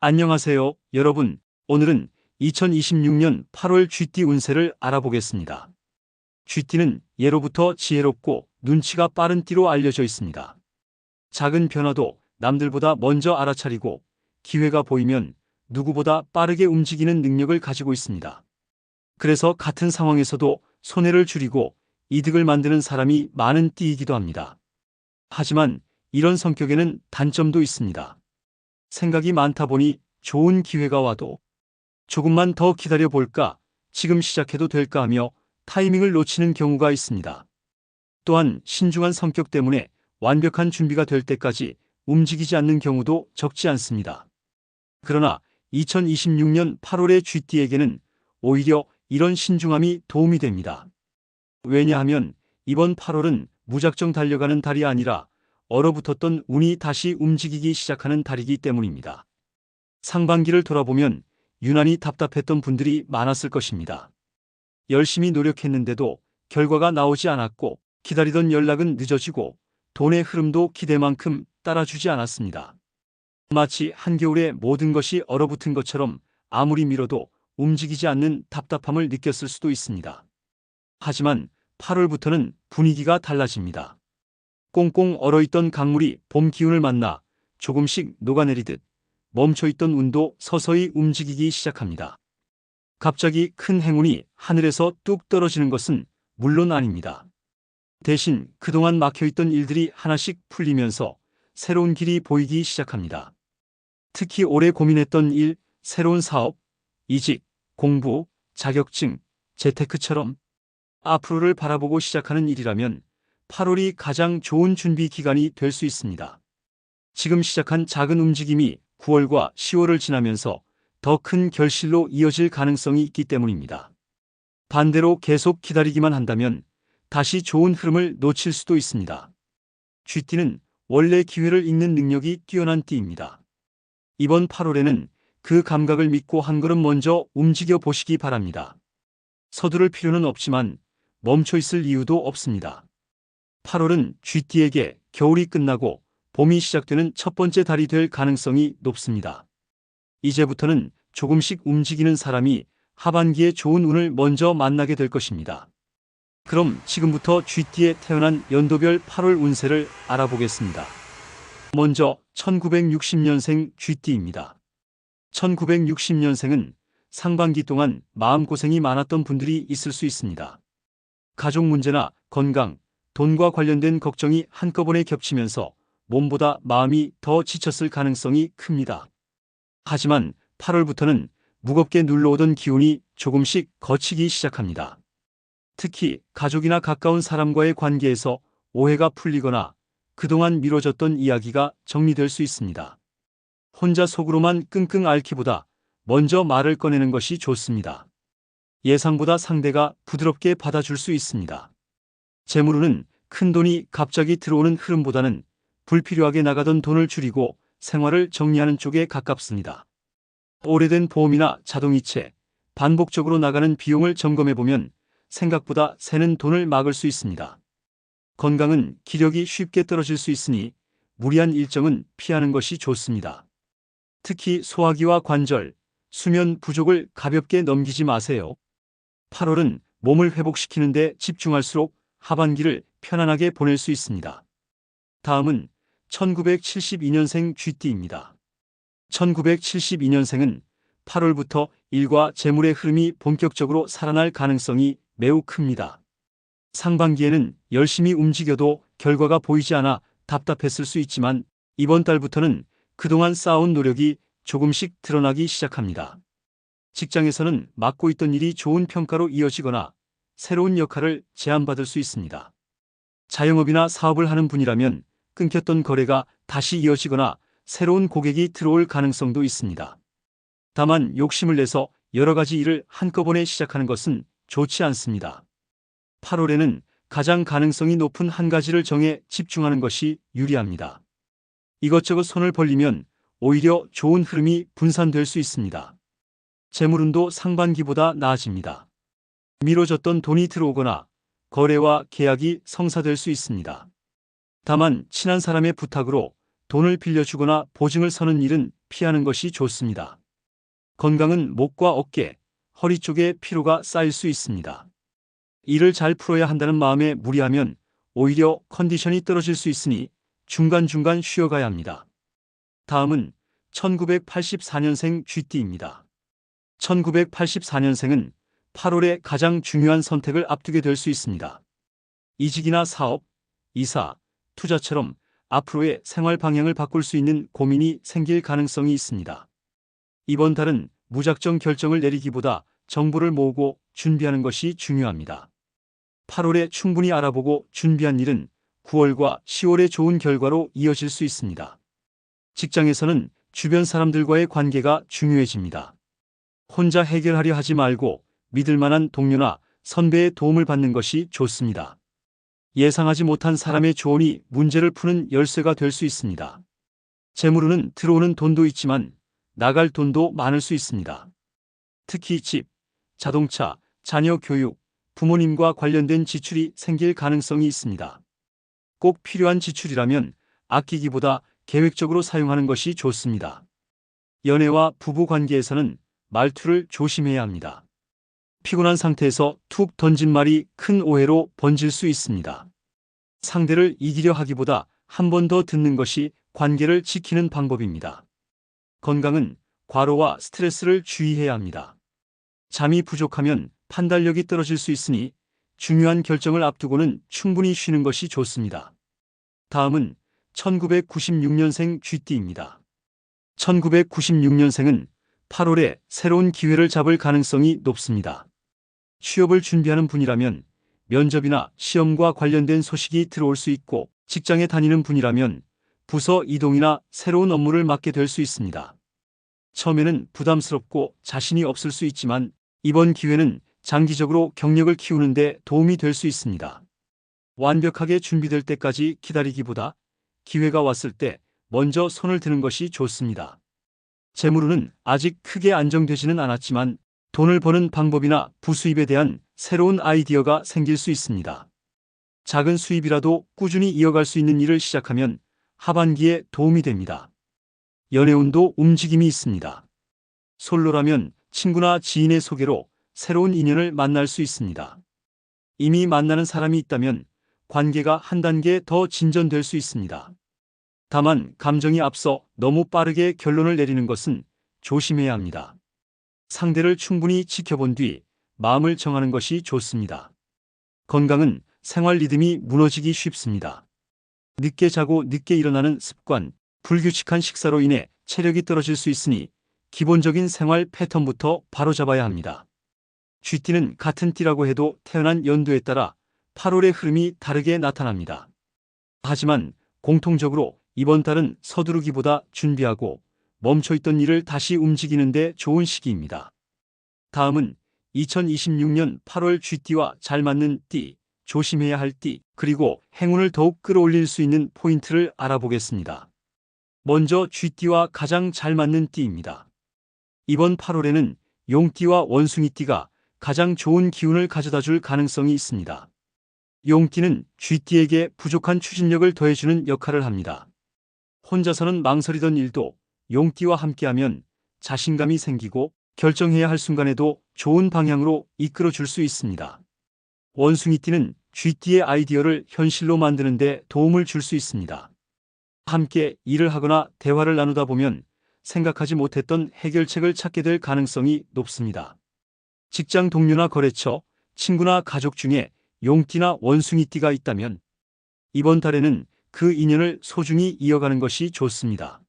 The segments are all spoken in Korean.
안녕하세요, 여러분. 오늘은 2026년 8월 쥐띠 운세를 알아보겠습니다. 쥐띠는 예로부터 지혜롭고 눈치가 빠른 띠로 알려져 있습니다. 작은 변화도 남들보다 먼저 알아차리고 기회가 보이면 누구보다 빠르게 움직이는 능력을 가지고 있습니다. 그래서 같은 상황에서도 손해를 줄이고 이득을 만드는 사람이 많은 띠이기도 합니다. 하지만 이런 성격에는 단점도 있습니다. 생각이 많다 보니 좋은 기회가 와도 조금만 더 기다려 볼까, 지금 시작해도 될까 하며 타이밍을 놓치는 경우가 있습니다. 또한 신중한 성격 때문에 완벽한 준비가 될 때까지 움직이지 않는 경우도 적지 않습니다. 그러나 2026년 8월의 쥐띠에게는 오히려 이런 신중함이 도움이 됩니다. 왜냐하면 이번 8월은 무작정 달려가는 달이 아니라 얼어붙었던 운이 다시 움직이기 시작하는 달이기 때문입니다. 상반기를 돌아보면 유난히 답답했던 분들이 많았을 것입니다. 열심히 노력했는데도 결과가 나오지 않았고, 기다리던 연락은 늦어지고 돈의 흐름도 기대만큼 따라주지 않았습니다. 마치 한겨울에 모든 것이 얼어붙은 것처럼 아무리 밀어도 움직이지 않는 답답함을 느꼈을 수도 있습니다. 하지만 8월부터는 분위기가 달라집니다. 꽁꽁 얼어있던 강물이 봄 기운을 만나 조금씩 녹아내리듯 멈춰있던 운도 서서히 움직이기 시작합니다. 갑자기 큰 행운이 하늘에서 뚝 떨어지는 것은 물론 아닙니다. 대신 그동안 막혀있던 일들이 하나씩 풀리면서 새로운 길이 보이기 시작합니다. 특히 오래 고민했던 일, 새로운 사업, 이직, 공부, 자격증, 재테크처럼 앞으로를 바라보고 시작하는 일이라면 8월이 가장 좋은 준비 기간이 될 수 있습니다. 지금 시작한 작은 움직임이 9월과 10월을 지나면서 더 큰 결실로 이어질 가능성이 있기 때문입니다. 반대로 계속 기다리기만 한다면 다시 좋은 흐름을 놓칠 수도 있습니다. 쥐띠는 원래 기회를 읽는 능력이 뛰어난 띠입니다. 이번 8월에는 그 감각을 믿고 한 걸음 먼저 움직여 보시기 바랍니다. 서두를 필요는 없지만 멈춰 있을 이유도 없습니다. 8월은 쥐띠에게 겨울이 끝나고 봄이 시작되는 첫 번째 달이 될 가능성이 높습니다. 이제부터는 조금씩 움직이는 사람이 하반기에 좋은 운을 먼저 만나게 될 것입니다. 그럼 지금부터 쥐띠에 태어난 연도별 8월 운세를 알아보겠습니다. 먼저 1960년생 쥐띠입니다. 1960년생은 상반기 동안 마음고생이 많았던 분들이 있을 수 있습니다. 가족 문제나 건강, 돈과 관련된 걱정이 한꺼번에 겹치면서 몸보다 마음이 더 지쳤을 가능성이 큽니다. 하지만 8월부터는 무겁게 눌러오던 기운이 조금씩 거치기 시작합니다. 특히 가족이나 가까운 사람과의 관계에서 오해가 풀리거나 그동안 미뤄졌던 이야기가 정리될 수 있습니다. 혼자 속으로만 끙끙 앓기보다 먼저 말을 꺼내는 것이 좋습니다. 예상보다 상대가 부드럽게 받아줄 수 있습니다. 재물운은 큰돈이 갑자기 들어오는 흐름보다는 불필요하게 나가던 돈을 줄이고 생활을 정리하는 쪽에 가깝습니다. 오래된 보험이나 자동이체, 반복적으로 나가는 비용을 점검해보면 생각보다 새는 돈을 막을 수 있습니다. 건강은 기력이 쉽게 떨어질 수 있으니 무리한 일정은 피하는 것이 좋습니다. 특히 소화기와 관절, 수면 부족을 가볍게 넘기지 마세요. 8월은 몸을 회복시키는 데 집중할수록 하반기를 편안하게 보낼 수 있습니다. 다음은 1972년생 쥐띠입니다. 1972년생은 8월부터 일과 재물의 흐름이 본격적으로 살아날 가능성이 매우 큽니다. 상반기에는 열심히 움직여도 결과가 보이지 않아 답답했을 수 있지만 이번 달부터는 그동안 쌓아온 노력이 조금씩 드러나기 시작합니다. 직장에서는 맡고 있던 일이 좋은 평가로 이어지거나 새로운 역할을 제안받을 수 있습니다. 자영업이나 사업을 하는 분이라면 끊겼던 거래가 다시 이어지거나 새로운 고객이 들어올 가능성도 있습니다. 다만 욕심을 내서 여러 가지 일을 한꺼번에 시작하는 것은 좋지 않습니다. 8월에는 가장 가능성이 높은 한 가지를 정해 집중하는 것이 유리합니다. 이것저것 손을 벌리면 오히려 좋은 흐름이 분산될 수 있습니다. 재물운도 상반기보다 나아집니다. 미뤄졌던 돈이 들어오거나 거래와 계약이 성사될 수 있습니다. 다만 친한 사람의 부탁으로 돈을 빌려주거나 보증을 서는 일은 피하는 것이 좋습니다. 건강은 목과 어깨, 허리 쪽에 피로가 쌓일 수 있습니다. 일을 잘 풀어야 한다는 마음에 무리하면 오히려 컨디션이 떨어질 수 있으니 중간중간 쉬어가야 합니다. 다음은 1984년생 쥐띠입니다. 1984년생은 8월에 가장 중요한 선택을 앞두게 될 수 있습니다. 이직이나 사업, 이사, 투자처럼 앞으로의 생활 방향을 바꿀 수 있는 고민이 생길 가능성이 있습니다. 이번 달은 무작정 결정을 내리기보다 정보를 모으고 준비하는 것이 중요합니다. 8월에 충분히 알아보고 준비한 일은 9월과 10월에 좋은 결과로 이어질 수 있습니다. 직장에서는 주변 사람들과의 관계가 중요해집니다. 혼자 해결하려 하지 말고 믿을 만한 동료나 선배의 도움을 받는 것이 좋습니다. 예상하지 못한 사람의 조언이 문제를 푸는 열쇠가 될 수 있습니다. 재물로는 들어오는 돈도 있지만 나갈 돈도 많을 수 있습니다. 특히 집, 자동차, 자녀 교육, 부모님과 관련된 지출이 생길 가능성이 있습니다. 꼭 필요한 지출이라면 아끼기보다 계획적으로 사용하는 것이 좋습니다. 연애와 부부 관계에서는 말투를 조심해야 합니다. 피곤한 상태에서 툭 던진 말이 큰 오해로 번질 수 있습니다. 상대를 이기려 하기보다 한 번 더 듣는 것이 관계를 지키는 방법입니다. 건강은 과로와 스트레스를 주의해야 합니다. 잠이 부족하면 판단력이 떨어질 수 있으니 중요한 결정을 앞두고는 충분히 쉬는 것이 좋습니다. 다음은 1996년생 쥐띠입니다. 1996년생은 8월에 새로운 기회를 잡을 가능성이 높습니다. 취업을 준비하는 분이라면 면접이나 시험과 관련된 소식이 들어올 수 있고, 직장에 다니는 분이라면 부서 이동이나 새로운 업무를 맡게 될 수 있습니다. 처음에는 부담스럽고 자신이 없을 수 있지만 이번 기회는 장기적으로 경력을 키우는 데 도움이 될 수 있습니다. 완벽하게 준비될 때까지 기다리기보다 기회가 왔을 때 먼저 손을 드는 것이 좋습니다. 재물운은 아직 크게 안정되지는 않았지만 돈을 버는 방법이나 부수입에 대한 새로운 아이디어가 생길 수 있습니다. 작은 수입이라도 꾸준히 이어갈 수 있는 일을 시작하면 하반기에 도움이 됩니다. 연애운도 움직임이 있습니다. 솔로라면 친구나 지인의 소개로 새로운 인연을 만날 수 있습니다. 이미 만나는 사람이 있다면 관계가 한 단계 더 진전될 수 있습니다. 다만 감정이 앞서 너무 빠르게 결론을 내리는 것은 조심해야 합니다. 상대를 충분히 지켜본 뒤 마음을 정하는 것이 좋습니다. 건강은 생활 리듬이 무너지기 쉽습니다. 늦게 자고 늦게 일어나는 습관, 불규칙한 식사로 인해 체력이 떨어질 수 있으니 기본적인 생활 패턴부터 바로잡아야 합니다. 쥐띠는 같은 띠라고 해도 태어난 연도에 따라 8월의 흐름이 다르게 나타납니다. 하지만 공통적으로 이번 달은 서두르기보다 준비하고 멈춰있던 일을 다시 움직이는 데 좋은 시기입니다. 다음은 2026년 8월 쥐띠와 잘 맞는 띠, 조심해야 할 띠, 그리고 행운을 더욱 끌어올릴 수 있는 포인트를 알아보겠습니다. 먼저 쥐띠와 가장 잘 맞는 띠입니다. 이번 8월에는 용띠와 원숭이띠가 가장 좋은 기운을 가져다 줄 가능성이 있습니다. 용띠는 쥐띠에게 부족한 추진력을 더해주는 역할을 합니다. 혼자서는 망설이던 일도 용띠와 함께하면 자신감이 생기고 결정해야 할 순간에도 좋은 방향으로 이끌어 줄 수 있습니다. 원숭이띠는 쥐띠의 아이디어를 현실로 만드는 데 도움을 줄 수 있습니다. 함께 일을 하거나 대화를 나누다 보면 생각하지 못했던 해결책을 찾게 될 가능성이 높습니다. 직장 동료나 거래처, 친구나 가족 중에 용띠나 원숭이띠가 있다면 이번 달에는 그 인연을 소중히 이어가는 것이 좋습니다.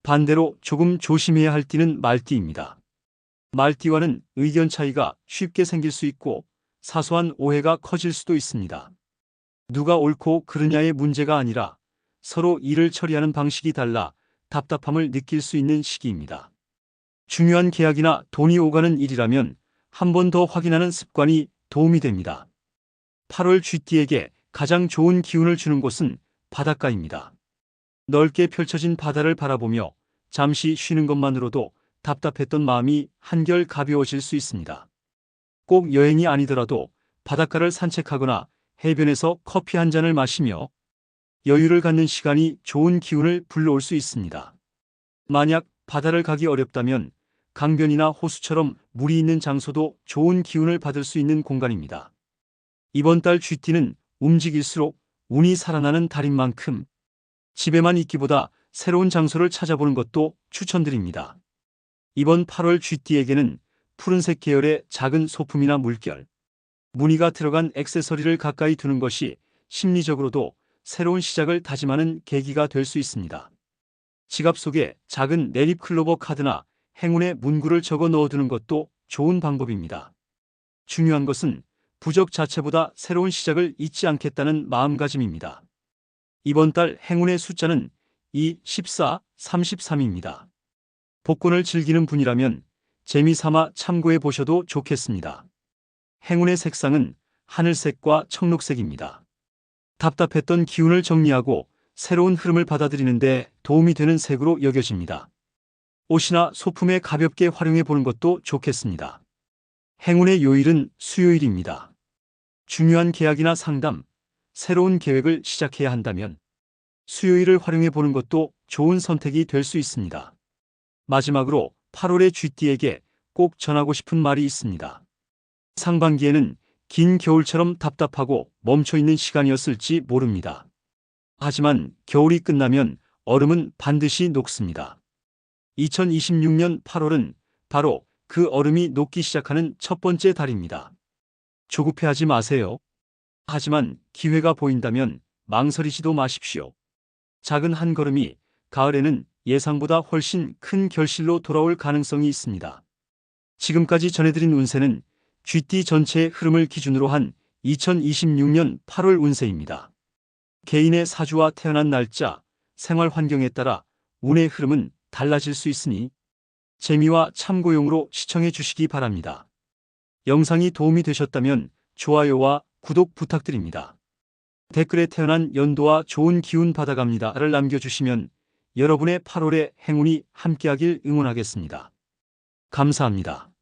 반대로 조금 조심해야 할 띠는 말띠입니다. 말띠와는 의견 차이가 쉽게 생길 수 있고 사소한 오해가 커질 수도 있습니다. 누가 옳고 그르냐의 문제가 아니라 서로 일을 처리하는 방식이 달라 답답함을 느낄 수 있는 시기입니다. 중요한 계약이나 돈이 오가는 일이라면 한 번 더 확인하는 습관이 도움이 됩니다. 8월 쥐띠에게 가장 좋은 기운을 주는 곳은 바닷가입니다. 넓게 펼쳐진 바다를 바라보며 잠시 쉬는 것만으로도 답답했던 마음이 한결 가벼워질 수 있습니다. 꼭 여행이 아니더라도 바닷가를 산책하거나 해변에서 커피 한 잔을 마시며 여유를 갖는 시간이 좋은 기운을 불러올 수 있습니다. 만약 바다를 가기 어렵다면 강변이나 호수처럼 물이 있는 장소도 좋은 기운을 받을 수 있는 공간입니다. 이번 달 쥐띠는 움직일수록 운이 살아나는 달인 만큼 집에만 있기보다 새로운 장소를 찾아보는 것도 추천드립니다. 이번 8월 쥐띠에게는 푸른색 계열의 작은 소품이나 물결, 무늬가 들어간 액세서리를 가까이 두는 것이 심리적으로도 새로운 시작을 다짐하는 계기가 될 수 있습니다. 지갑 속에 작은 네잎 클로버 카드나 행운의 문구를 적어 넣어두는 것도 좋은 방법입니다. 중요한 것은 부적 자체보다 새로운 시작을 잊지 않겠다는 마음가짐입니다. 이번 달 행운의 숫자는 2, 14, 33입니다. 복권을 즐기는 분이라면 재미삼아 참고해 보셔도 좋겠습니다. 행운의 색상은 하늘색과 청록색입니다. 답답했던 기운을 정리하고 새로운 흐름을 받아들이는데 도움이 되는 색으로 여겨집니다. 옷이나 소품에 가볍게 활용해 보는 것도 좋겠습니다. 행운의 요일은 수요일입니다. 중요한 계약이나 상담, 새로운 계획을 시작해야 한다면 수요일을 활용해 보는 것도 좋은 선택이 될 수 있습니다. 마지막으로 8월의 쥐띠에게 꼭 전하고 싶은 말이 있습니다. 상반기에는 긴 겨울처럼 답답하고 멈춰있는 시간이었을지 모릅니다. 하지만 겨울이 끝나면 얼음은 반드시 녹습니다. 2026년 8월은 바로 그 얼음이 녹기 시작하는 첫 번째 달입니다. 조급해하지 마세요. 하지만 기회가 보인다면 망설이지도 마십시오. 작은 한 걸음이 가을에는 예상보다 훨씬 큰 결실로 돌아올 가능성이 있습니다. 지금까지 전해드린 운세는 쥐띠 전체의 흐름을 기준으로 한 2026년 8월 운세입니다. 개인의 사주와 태어난 날짜, 생활 환경에 따라 운의 흐름은 달라질 수 있으니 재미와 참고용으로 시청해 주시기 바랍니다. 영상이 도움이 되셨다면 좋아요와 구독 부탁드립니다. 댓글에 태어난 연도와 좋은 기운 받아갑니다를 남겨주시면 여러분의 8월의 행운이 함께하길 응원하겠습니다. 감사합니다.